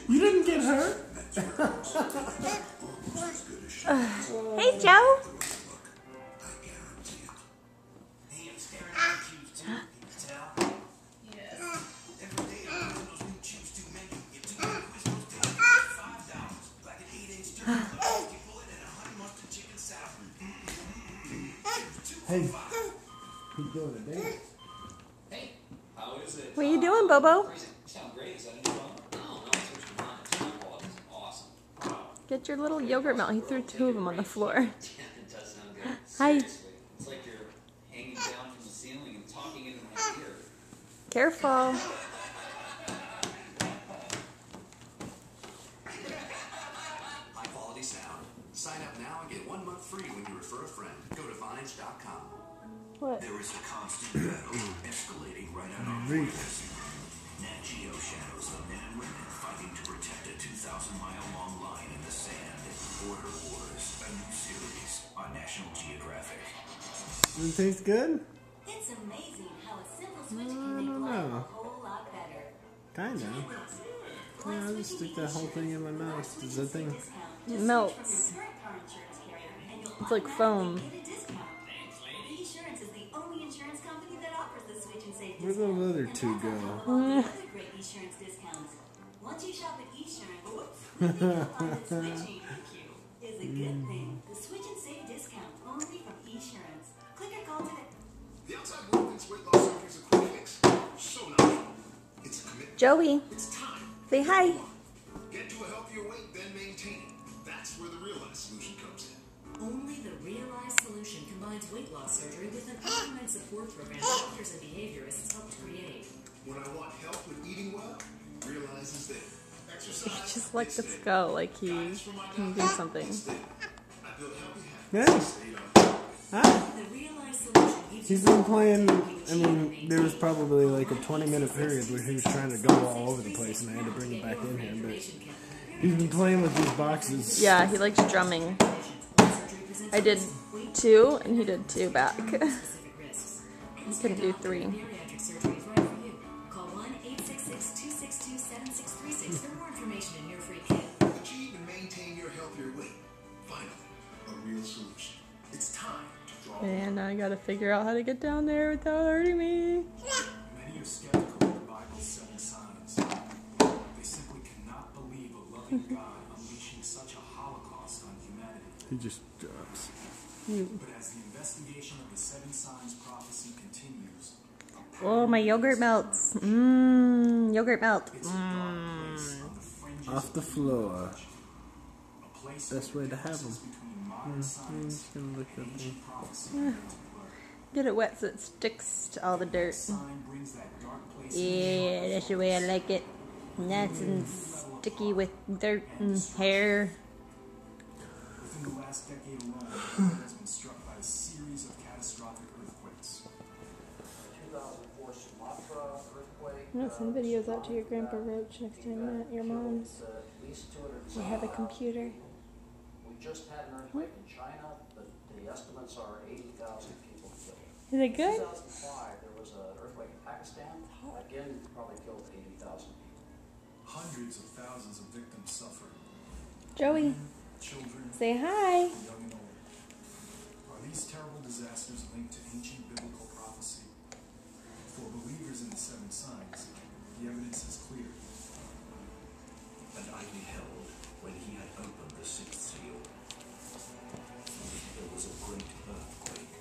You didn't get hurt? Hey, Joe. Hey, he's doing a dance. Hey, how is it? What are you doing, Bobo? You sound great. Is that a new phone? No, it's what you want. It's not quality. It's awesome. Wow. Get your little yogurt melt. He threw 2 of them on the floor. It does sound good. Hi. Seriously. It's like you're hanging down from the ceiling and talking into my ear. Careful. High quality sound. Sign up now and get 1 month free when you refer a friend. Go to Vonage.com. What? There is a constant battle escalating right at our borders. Nat Geo shadows the men and women fighting to protect a 2,000-mile-long line in the sand. Border Wars, a new series on National Geographic. Does it taste good? It's amazing how a simple switch can make life a whole lot better. Kinda. Yeah, I'll just stick that whole thing in my mouth. Does that thing... It melts. It's like foam. Esurance is the only insurance company that offers the switch and save Where'd discount. those other 2 go? Other great Esurance discounts. Once you shop at Esurance, you can find that switching is a good thing. The switch and save discount only from Esurance. Click or call today. The outside world thinks weight loss surgery is a quick fix. So not. It's a commitment. Joey, It's time. say hi. Get to a healthier weight, then maintain it. That's where the Realize solution comes in. Only the Realize solution combines weight loss surgery with an online support program doctors and behaviorists helped create. When I want help with eating well, Realize is there. Exercise. Just let this go, like he can do something. I build healthy Yeah. habits. Stay on. Huh? The Realize solution gives He's you been playing, I mean, there was probably like a 20-minute period where he was trying to go all over the place and I had to bring him back in here, but he's been playing with these boxes. Yeah, he likes drumming. I did 2, and he did 2 back. He couldn't do 3. Bariatric surgery is right for you. Call 1-866-262-7636 for more information and your free kit. Achieve and maintain your healthier weight. Finally, a real solution. It's time to draw. And I gotta figure out how to get down there without hurting me. Many are skeptical of the Bible's 7 signs. They simply cannot believe a loving God unleashing such a holocaust on humanity. He just drops. But as the investigation of the 7 signs prophecy continues, Oh, my yogurt melts. Mmm, yogurt melt. it's a dark place on the fringes Off the of floor. a place Best where way to have differences them. between modern I'm science just gonna look and at them. ancient prophecy come into play. Get it wet so it sticks to all the dirt. Sign brings that dark place Yeah, that's the way I like it. Nice and sticky with dirt and hair. Within the last decade alone, the world has been struck by a series of catastrophic earthquakes. 2004 Sumatra earthquake. I'm gonna send videos out to your Grandpa Roach next time I'm at your mom's. At least 200. We have a computer. We just had an earthquake in China, but the estimates are 80,000 people killed. Is it good? 2005, there was an earthquake in Pakistan. Again, probably killed 80,000 people. Hundreds of thousands of victims suffered. Joey, Children, say hi. young and old. Are these terrible disasters linked to ancient biblical prophecy? For believers in the 7 signs, the evidence is clear. And I beheld when he had opened the 6th seal. There was a great earthquake.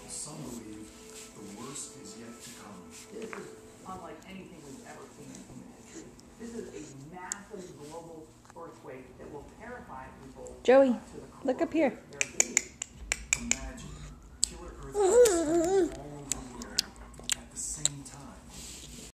Some believe the worst is yet to come. This is unlike anything we've ever seen in human history. This is a massive global earthquake that will terrify people Joey, to the core look up here. of their being. Imagine killer earthquakes